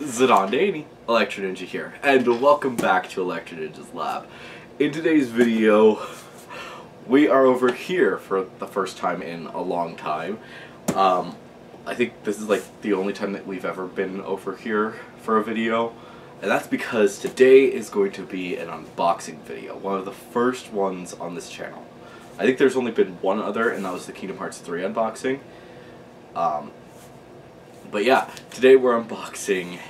Zidane, Electro Ninja here, and welcome back to Electro Ninja's Lab. In today's video, we are over here for the first time in a long time. I think this is like the only time that we've ever been over here for a video, and that's because today is going to be an unboxing video, one of the first ones on this channel. I think there's only been one other, and that was the Kingdom Hearts 3 unboxing. But yeah, today we're unboxing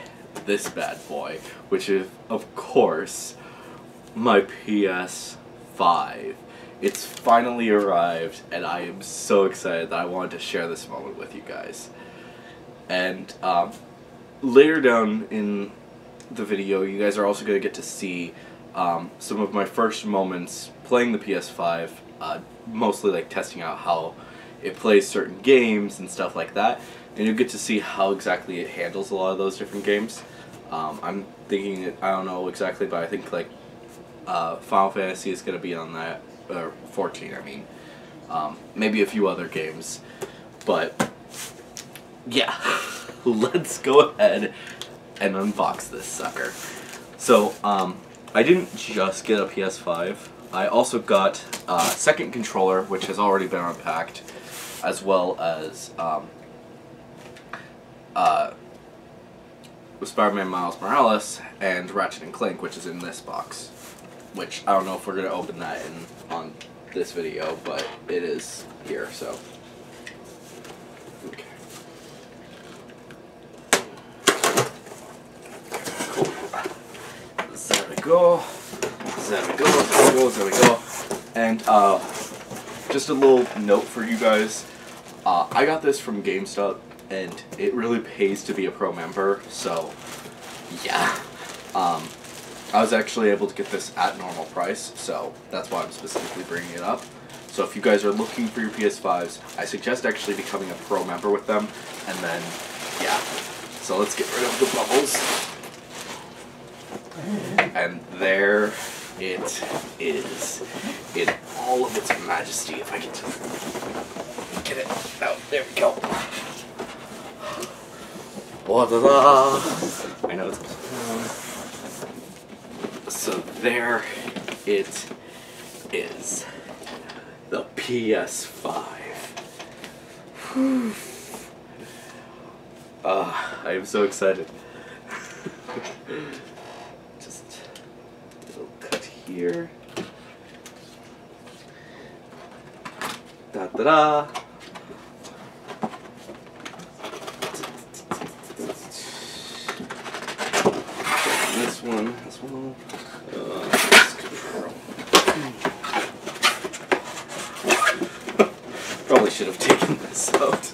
this bad boy, which is, of course, my PS5. It's finally arrived, and I am so excited that I wanted to share this moment with you guys. And later down in the video, you guys are also going to get to see some of my first moments playing the PS5, mostly like testing out how it plays certain games and stuff like that. And you'll get to see how exactly it handles a lot of those different games. I'm thinking, I don't know exactly, but I think like Final Fantasy is going to be on that, or 14 I mean. Maybe a few other games. But yeah, let's go ahead and unbox this sucker. So I didn't just get a PS5. I also got a second controller, which has already been unpacked, as well as Spider-Man Miles Morales and Ratchet & Clank, which is in this box. Which, I don't know if we're going to open that on this video, but it is here, so. Okay. Cool. There we go. There we go, there we go, there we go. And, just a little note for you guys. I got this from GameStop, and it really pays to be a pro member, so yeah. I was actually able to get this at normal price, so that's why I'm specifically bringing it up. So if you guys are looking for your PS5s, I suggest actually becoming a pro member with them, and then, yeah. So let's get rid of the bubbles. And there it is, in all of its majesty, if I can just get it out. There we go. I know it's so there it is, the PS5. I am so excited. Just a little cut here. Da da da. This one, probably should have taken this out.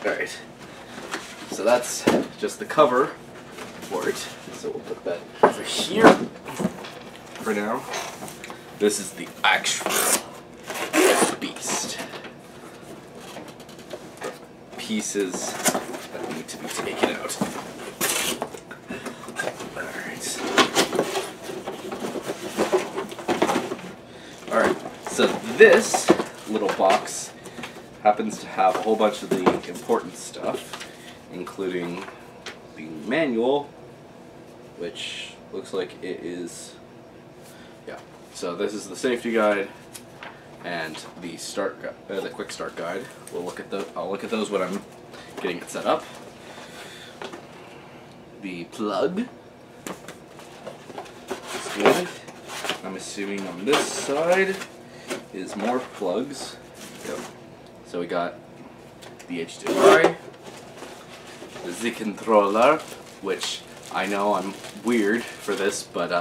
Okay. Alright, so that's just the cover for it, so we'll put that over here for now. This is the actual beast. Pieces that need to be taken out. Alright, so this little box happens to have a whole bunch of the important stuff, including the manual, which looks like it is, yeah. So this is the safety guide and the the quick start guide. We'll look at I'll look at those when I'm getting it set up. The plug is good. I'm assuming on this side is more plugs. Yep. So we got the HDMI, the Z controller, which I know I'm weird for this, but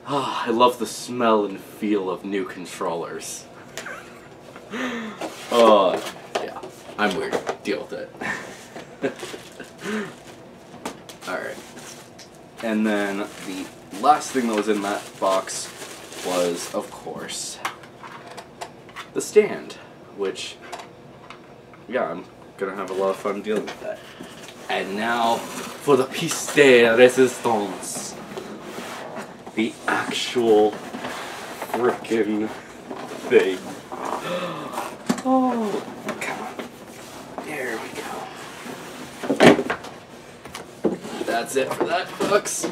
I love the smell and feel of new controllers. Yeah, I'm weird. Deal with it. Alright. And then the last thing that was in that box was, of course, the stand, which, yeah, I'm gonna have a lot of fun dealing with that. And now for the piece de resistance. The actual frickin' thing. Oh, come on. There we go. That's it for that, folks.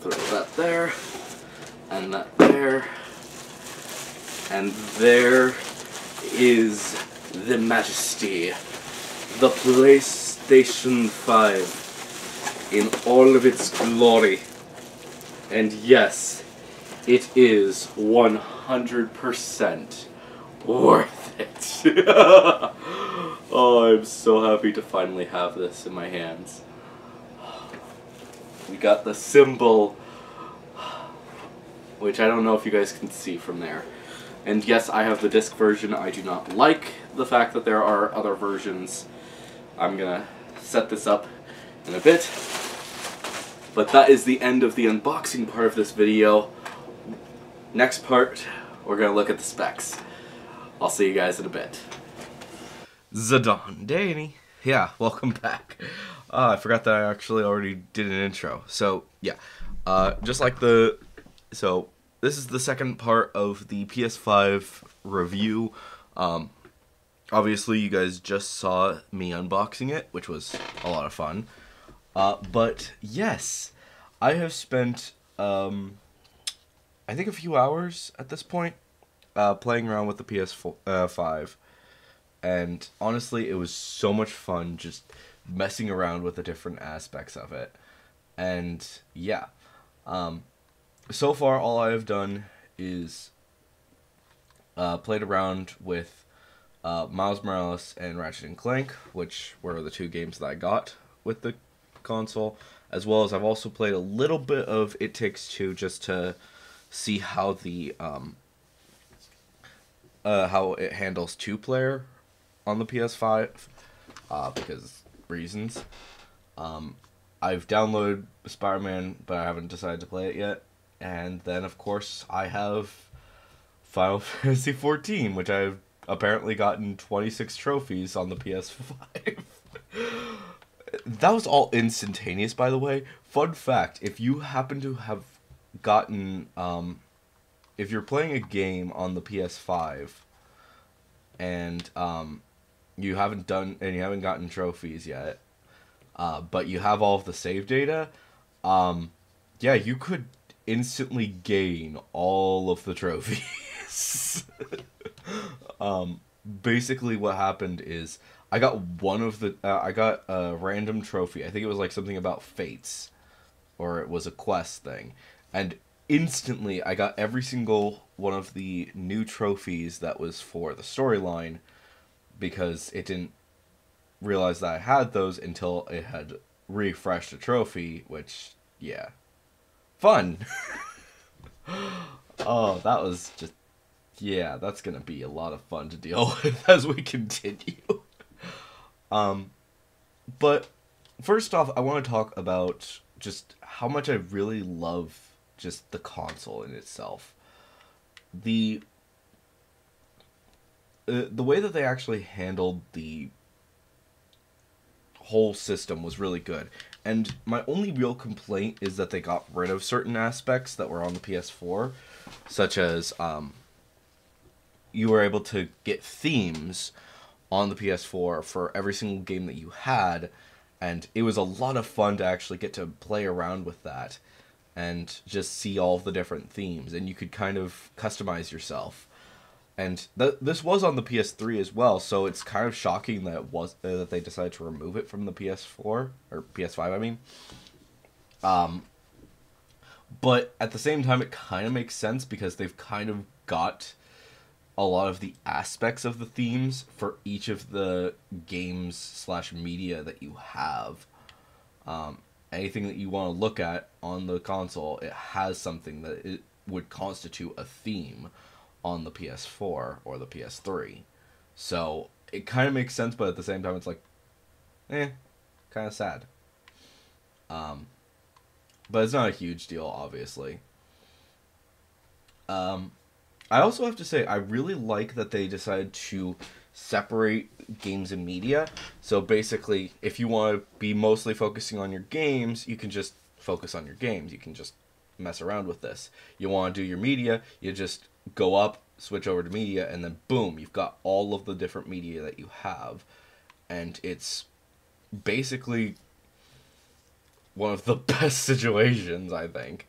Throw that there, and that there, and there is the majesty, the PlayStation 5 in all of its glory. And yes, it is 100% worth it. Oh, I'm so happy to finally have this in my hands. We got the symbol, which I don't know if you guys can see from there. And yes, I have the disc version. I do not like the fact that there are other versions. I'm gonna set this up in a bit. But that is the end of the unboxing part of this video. Next part, we're gonna look at the specs. I'll see you guys in a bit. Zadon Danny. Yeah, welcome back. I forgot that I actually already did an intro. So, yeah. Just like so, this is the second part of the PS5 review. Obviously, you guys just saw me unboxing it, which was a lot of fun. But, yes, I have spent, I think a few hours at this point, playing around with the PS5. And honestly, it was so much fun just messing around with the different aspects of it. And yeah, so far all I have done is played around with Miles Morales and Ratchet & Clank, which were the two games that I got with the console, as well as I've also played a little bit of It Takes Two just to see how the how it handles two-player on the PS5, because reasons. I've downloaded Spider-Man, but I haven't decided to play it yet. And then, of course, I have Final Fantasy XIV, which I've apparently gotten 26 trophies on the PS5. That was all instantaneous, by the way. Fun fact, if you happen to have gotten, if you're playing a game on the PS5, and, you haven't gotten trophies yet, but you have all of the save data, yeah, you could instantly gain all of the trophies. Basically what happened is, I got I got a random trophy. I think it was like something about fates, or it was a quest thing, and instantly I got every single one of the new trophies that was for the storyline, because it didn't realize that I had those until it had refreshed a trophy, which, yeah. Fun! Oh, that was just, yeah, that's gonna be a lot of fun to deal with as we continue. But, first off, I want to talk about just how much I really love just the console in itself. The way that they actually handled the whole system was really good. And my only real complaint is that they got rid of certain aspects that were on the PS4, such as you were able to get themes on the PS4 for every single game that you had, and it was a lot of fun to actually get to play around with that and just see all of the different themes, and you could kind of customize yourself. And this was on the PS3 as well, so it's kind of shocking that that they decided to remove it from the PS4 or PS5. I mean, but at the same time, it kind of makes sense because they've kind of got a lot of the aspects of the themes for each of the games / media that you have. Anything that you want to look at on the console, it has something that it would constitute a theme on the PS4 or the PS3. So it kind of makes sense, but at the same time it's like, kind of sad. But it's not a huge deal, obviously. I also have to say, I really like that they decided to separate games and media. So basically, if you want to be mostly focusing on your games, you can just focus on your games. You can just mess around with this. You want to do your media, you just go up, switch over to media, and then boom, you've got all of the different media that you have. And it's basically one of the best situations, I think.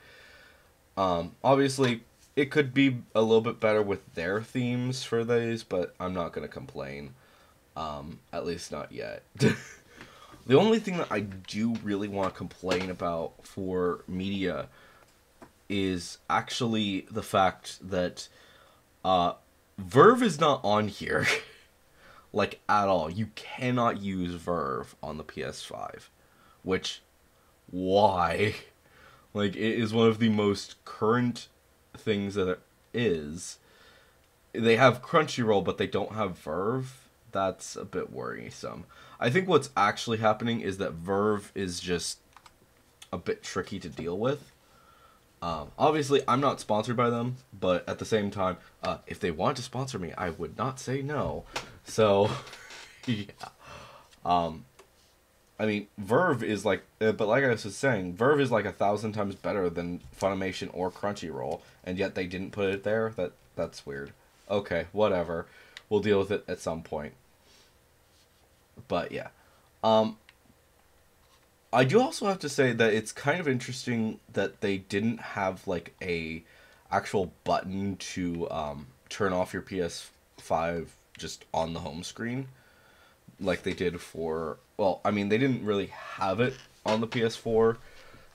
Obviously, it could be a little bit better with their themes for these, but I'm not going to complain. At least not yet. The only thing that I do really want to complain about for media is actually the fact that Verve is not on here. Like, at all. You cannot use Verve on the PS5. Which, why? Like, it is one of the most current things that there is. They have Crunchyroll, but they don't have Verve. That's a bit worrisome. I think what's actually happening is that Verve is just a bit tricky to deal with. Obviously, I'm not sponsored by them, but at the same time, if they want to sponsor me, I would not say no. So, yeah. I mean, Verve is like, but like I was saying, Verve is like 1,000 times better than Funimation or Crunchyroll, and yet they didn't put it there. That's weird. Okay, whatever. We'll deal with it at some point. But yeah. I do also have to say that it's kind of interesting that they didn't have like a actual button to turn off your PS5 just on the home screen like they did for, well, I mean, they didn't really have it on the PS4.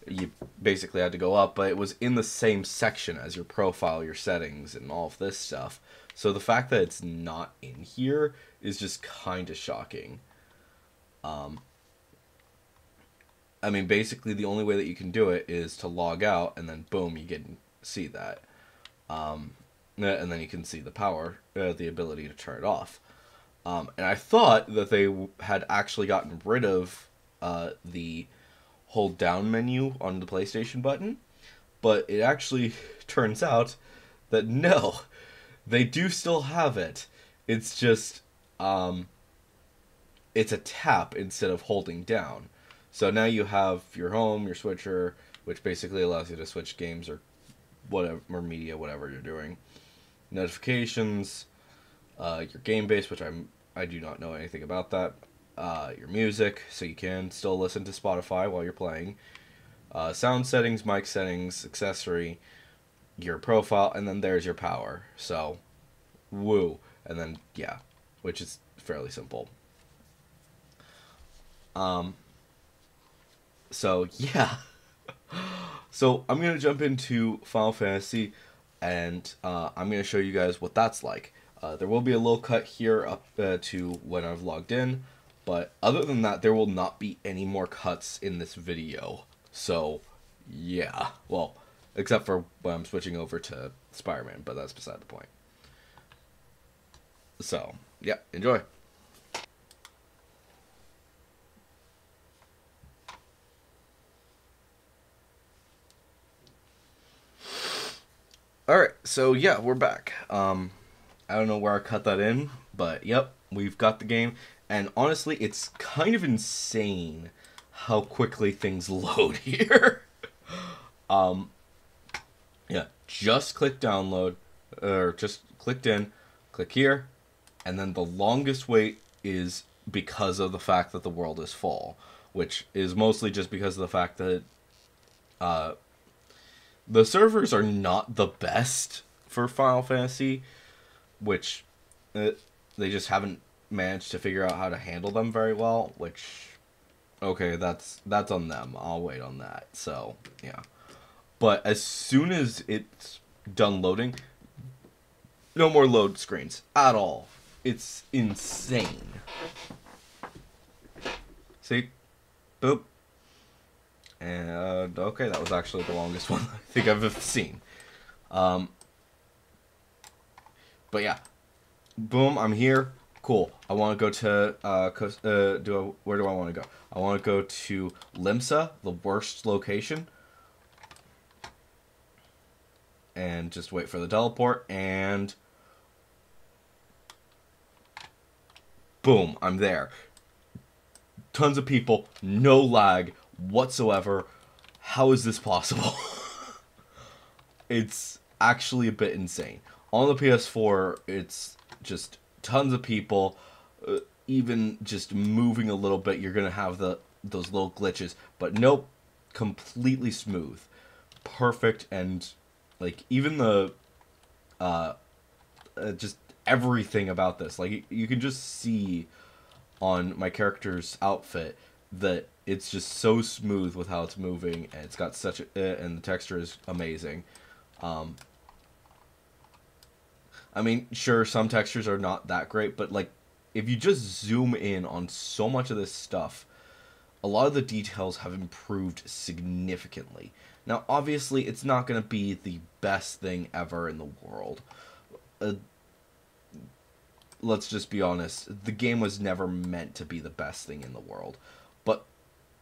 You basically had to go up, but it was in the same section as your profile, your settings, and all of this stuff. So the fact that it's not in here is just kind of shocking. I mean, basically the only way that you can do it is to log out, and then boom, you get to see that. And then you can see the power, the ability to turn it off. And I thought that they had actually gotten rid of the hold down menu on the PlayStation button, but it actually turns out that no, they do still have it. It's just, it's a tap instead of holding down. So now you have your home, your switcher, which basically allows you to switch games or whatever, or media, whatever you're doing. Notifications, your game base, which I do not know anything about that. Your music, so you can still listen to Spotify while you're playing. Sound settings, mic settings, accessory, your profile, and then there's your power. So, woo. And then, yeah, which is fairly simple. So, yeah. So, I'm going to jump into Final Fantasy, and I'm going to show you guys what that's like. There will be a little cut here up to when I've logged in, but other than that, there will not be any more cuts in this video. So, yeah. Well, except for when I'm switching over to Spider-Man, but that's beside the point. So, yeah, enjoy. Alright, so yeah, we're back. I don't know where I cut that in, but yep, we've got the game. And honestly, it's kind of insane how quickly things load here. Yeah, just click download, or just clicked in, click here, and then the longest wait is because of the fact that the world is full, which is mostly just because of the fact that the servers are not the best for Final Fantasy, which they just haven't managed to figure out how to handle them very well, which, okay, that's on them. I'll wait on that. So, yeah. But as soon as it's done loading, no more load screens at all. It's insane. See? Boop. And, okay, that was actually the longest one I think I've ever seen. But yeah. Boom, I'm here. Cool. I want to go to, where do I want to go? I want to go to Limsa, the worst location. And just wait for the teleport, and boom, I'm there. Tons of people, no lag whatsoever. How is this possible? it's actually a bit insane. On the PS4, it's just tons of people. Even just moving a little bit, you're gonna have those little glitches. But nope, completely smooth, perfect, and like even the just everything about this. Like you can just see on my character's outfit that it's just so smooth with how it's moving, and it's got such and the texture is amazing. Um, I mean, sure, some textures are not that great, but like if you just zoom in on so much of this stuff, a lot of the details have improved significantly. Now, obviously, it's not going to be the best thing ever in the world. Uh, let's just be honest, the game was never meant to be the best thing in the world. But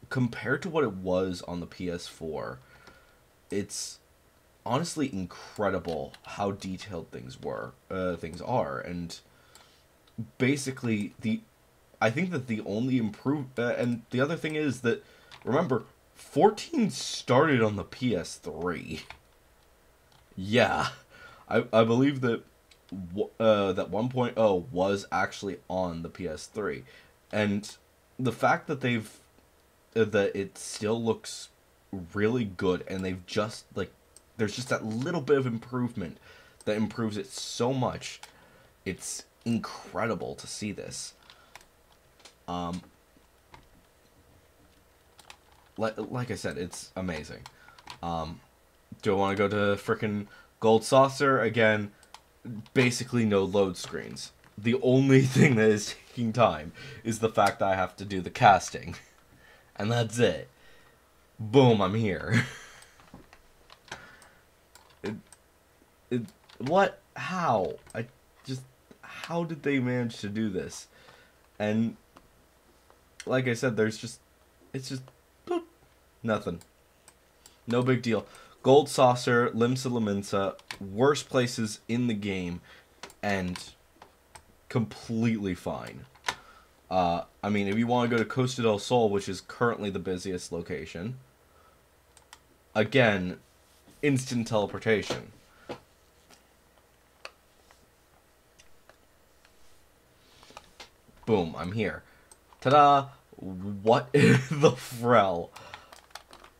compared to what it was on the PS4, it's honestly incredible how detailed things are, and basically I think that the only and the other thing is that, remember, 14 started on the PS3. Yeah, I believe that that 1.0 was actually on the PS3, and the fact that that it still looks really good, and they've just like there's just that little bit of improvement that improves it so much. It's incredible to see this. Um, like I said, it's amazing. Do I want to go to frickin' Gold Saucer again? Basically, no load screens. The only thing that is taking time is the fact that I have to do the casting, and that's it. Boom, I'm here. it, it, what? How? How did they manage to do this? And like I said, it's just boop, nothing. No big deal. Gold Saucer, Limsa Laminsa, worst places in the game, and completely fine. I mean, if you want to go to Costa del Sol, which is currently the busiest location, again, instant teleportation. Boom, I'm here. Ta-da! What the frell?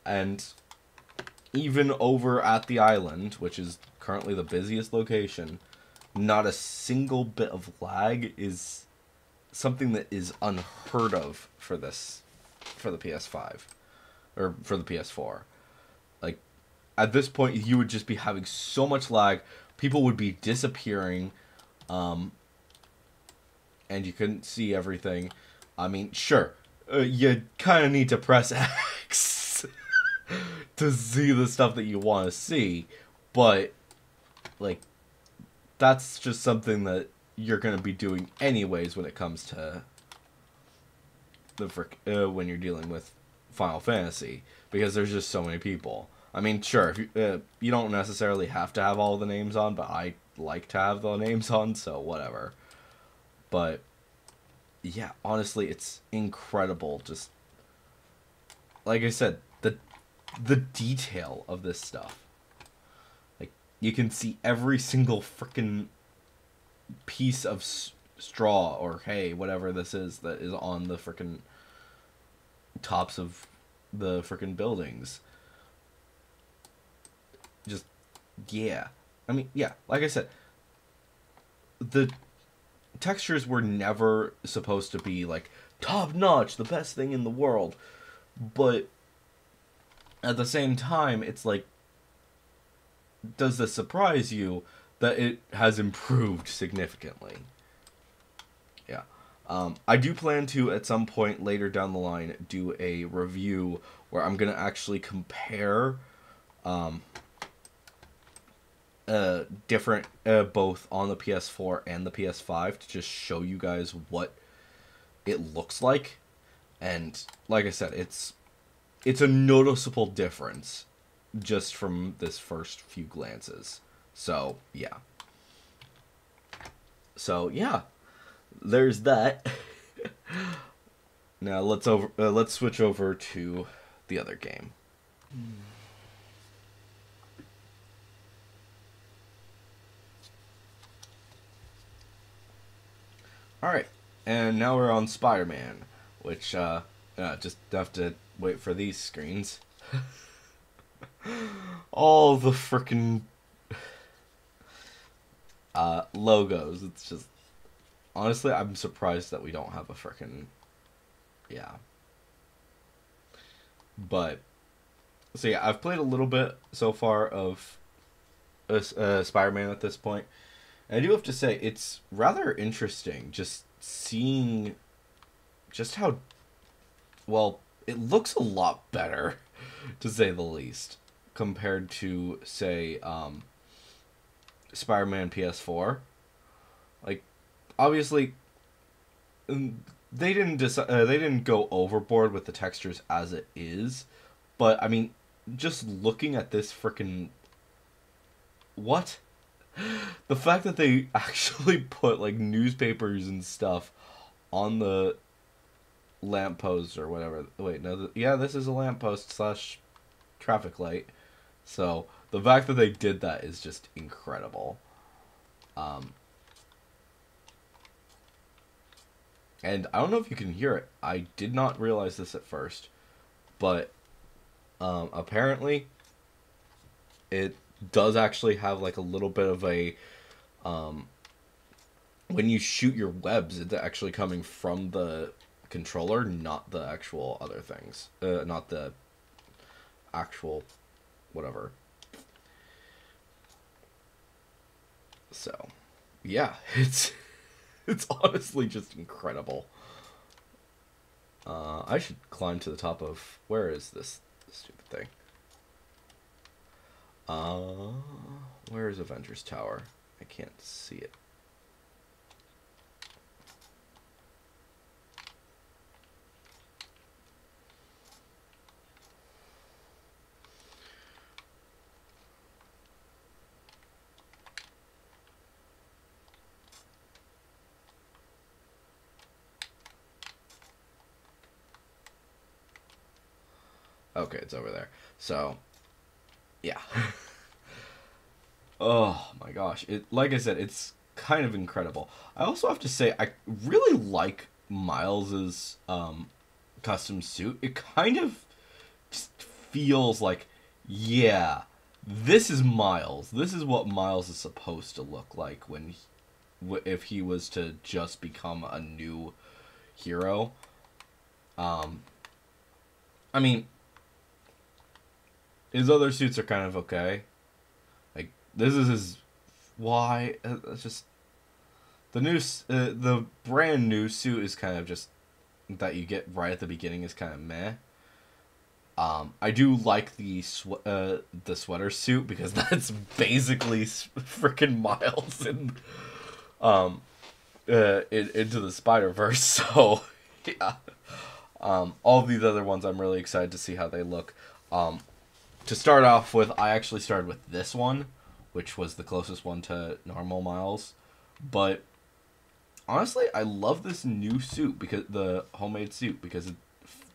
And even over at the island, which is currently the busiest location, not a single bit of lag is something that is unheard of for the PS5 or for the PS4. Like at this point, you would just be having so much lag, people would be disappearing, and you couldn't see everything. I mean, sure, you kind of need to press X to see the stuff that you want to see, but like that's just something that you're going to be doing anyways when it comes to when you're dealing with Final Fantasy, because there's just so many people. I mean, sure, if you don't necessarily have to have all the names on, but I like to have the names on, so whatever. But yeah, honestly, it's incredible. Just like I said, the detail of this stuff. Like you can see every single freaking piece of straw or hay, whatever this is, that is on the freaking tops of the freaking buildings. Just yeah. I mean, yeah, like I said, the textures were never supposed to be like top notch, the best thing in the world, but at the same time, it's like, does this surprise you that it has improved significantly? Yeah. I do plan to, at some point later down the line, do a review where I'm going to actually compare different, both on the PS4 and the PS5, to just show you guys what it looks like. And like I said, it's a noticeable difference just from this first few glances. So, yeah. So, yeah. There's that. Now, let's switch over to the other game. Alright, and now we're on Spider-Man, which, just have to wait for these screens. All the frickin' logos. It's just, honestly, I'm surprised that we don't have a frickin', yeah. But, so yeah, I've played a little bit so far of Spider-Man at this point. And I do have to say, it's rather interesting just seeing just how, well, it looks a lot better, to say the least, compared to, say, Spider-Man PS4. Like, obviously, they didn't go overboard with the textures as it is, but I mean, just looking at this freaking, what? The fact that they actually put like newspapers and stuff on the lamppost or whatever. Wait, no, yeah, this is a lamppost slash traffic light. So the fact that they did that is just incredible. And I don't know if you can hear it. I did not realize this at first, but apparently it does actually have like a little bit of a when you shoot your webs, it's actually coming from the controller, not the actual other things, not the actual whatever. So yeah, it's honestly just incredible. I should climb to the top of, where is this stupid thing? Where is Avengers Tower? I can't see it. Okay, it's over there. So, yeah. Oh my gosh. It, like I said, it's kind of incredible. I also have to say, I really like Miles's custom suit. It kind of just feels like, yeah, this is Miles. This is what Miles is supposed to look like when if he was to just become a new hero. I mean, his other suits are kind of okay. Like, this is his, why? It's just the new, the brand new suit is kind of just that you get right at the beginning is kind of meh. I do like the sweater suit because that's basically freaking Miles in into the Spider-Verse. So yeah, all of these other ones I'm really excited to see how they look. To start off with, I actually started with this one, which was the closest one to normal Miles. But honestly, I love this new suit, because the homemade suit, because it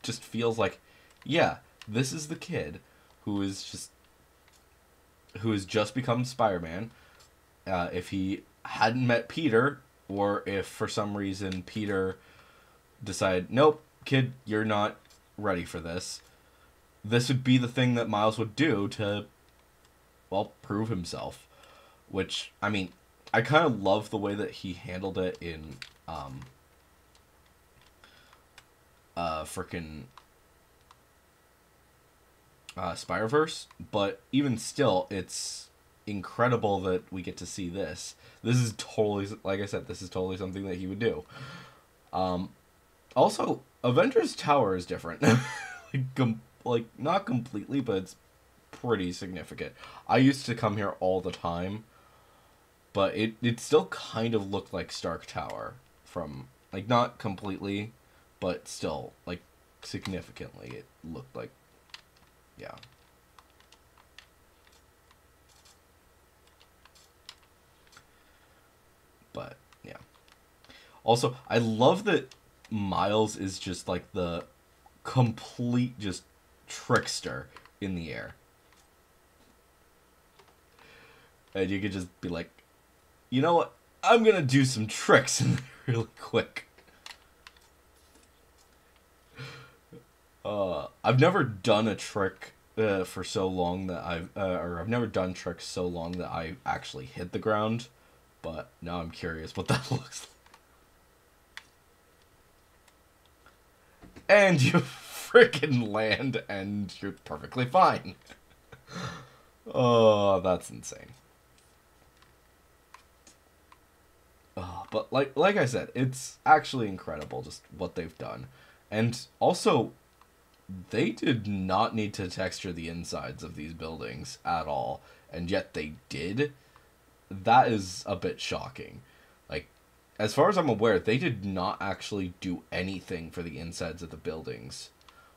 just feels like, yeah, this is the kid who has just become Spider-Man. If he hadn't met Peter, or if for some reason Peter decided, nope, kid, you're not ready for this, this would be the thing that Miles would do to, well, prove himself. Which, I mean, I kind of love the way that he handled it in, frickin' Spider-Verse, but even still, it's incredible that we get to see this. This is totally, like I said, this is totally something that he would do. Also, Avengers Tower is different. like, not completely, but it's pretty significant. I used to come here all the time, but it still kind of looked like Stark Tower from, like, not completely, but still, like, significantly it looked like, yeah. But, yeah. Also, I love that Miles is just, like, the complete just trickster in the air. And you could just be like, you know what? I'm gonna do some tricks. And really quick. I've never done a trick for so long that I've never done tricks so long that I actually hit the ground, but now I'm curious what that looks like. And you freaking land, and you're perfectly fine. Oh, that's insane. Oh, but like I said, it's actually incredible just what they've done. And also, they did not need to texture the insides of these buildings at all, and yet they did. That is a bit shocking. Like, as far as I'm aware, they did not actually do anything for the insides of the buildings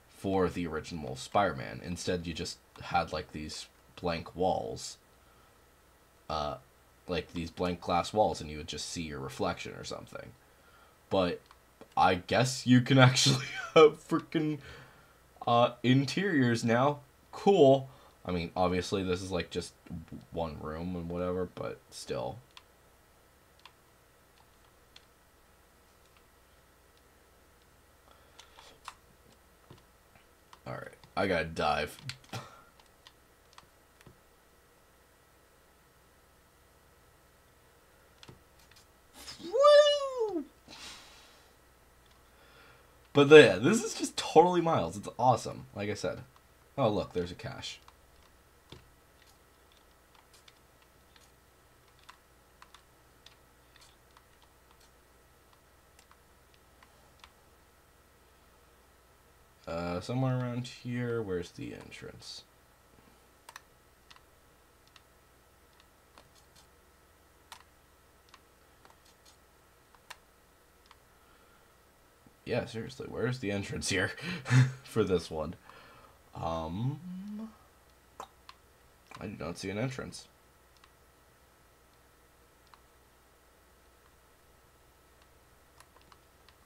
for the original Spider-Man. Instead, you just had, like, these blank walls. Like, these blank glass walls, and you would just see your reflection or something. But I guess you can actually have freaking interiors now. Cool. I mean, obviously, this is, like, just one room and whatever, but still. Alright, I gotta dive. Woo! But yeah, this is just totally Miles. It's awesome, like I said. Oh, look, there's a cache. Somewhere around here, where's the entrance? Yeah, seriously, where's the entrance here for this one? I do not see an entrance.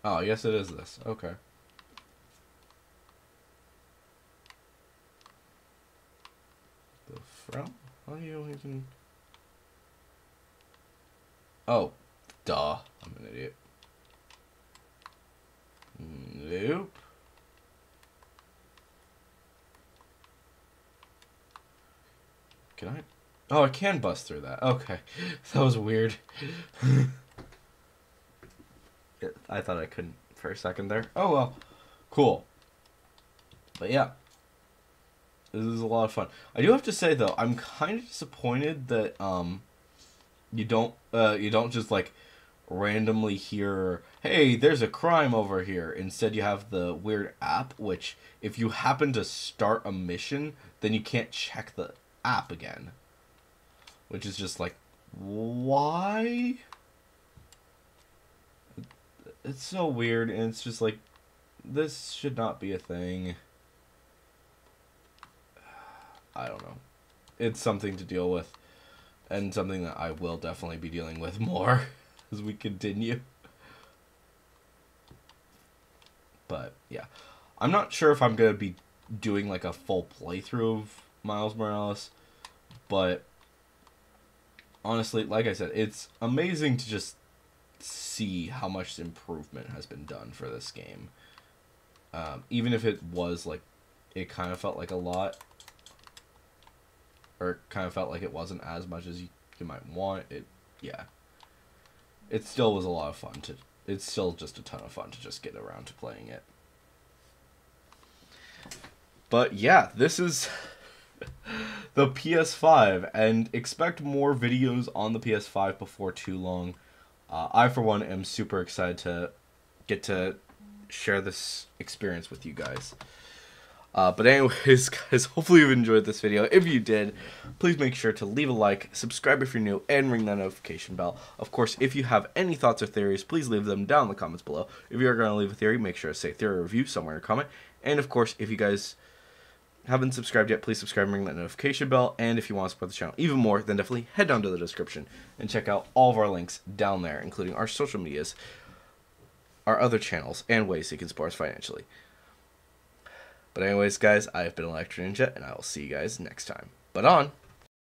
Oh, yes, it is this. Okay. The front? How do you even... Oh, duh. I'm an idiot. Nope. Can I? Oh, I can bust through that. Okay. That was weird. I thought I couldn't for a second there. Oh, well. Cool. But yeah. This is a lot of fun. I do have to say, though, I'm kind of disappointed that, you don't just, like, randomly hear, hey, there's a crime over here. Instead, you have the weird app, which, if you happen to start a mission, then you can't check the app again. Which is just like, why? It's so weird, and it's just like, this should not be a thing. I don't know. It's something to deal with, and something that I will definitely be dealing with more as we continue. But, yeah. I'm not sure if I'm going to be doing, like, a full playthrough of Miles Morales, but honestly, like I said, it's amazing to just see how much improvement has been done for this game. Even if it was, like, it kind of felt like a lot, or kind of felt like it wasn't as much as you might want. Yeah. It still was a lot of fun to... It's still just a ton of fun to just get around to playing it. But yeah, this is the PS5, and expect more videos on the PS5 before too long. I, for one, am super excited to get to share this experience with you guys. But anyways, guys, hopefully you've enjoyed this video. If you did, please make sure to leave a like, subscribe if you're new, and ring that notification bell. Of course, if you have any thoughts or theories, please leave them down in the comments below. If you're going to leave a theory, make sure to say theory review somewhere in a comment. And of course, if you guys haven't subscribed yet, please subscribe and ring that notification bell. And if you want to support the channel even more, then definitely head down to the description and check out all of our links down there, including our social medias, our other channels, and ways you can support us financially. But anyways, guys, I have been Electro Ninja, and I will see you guys next time. But on!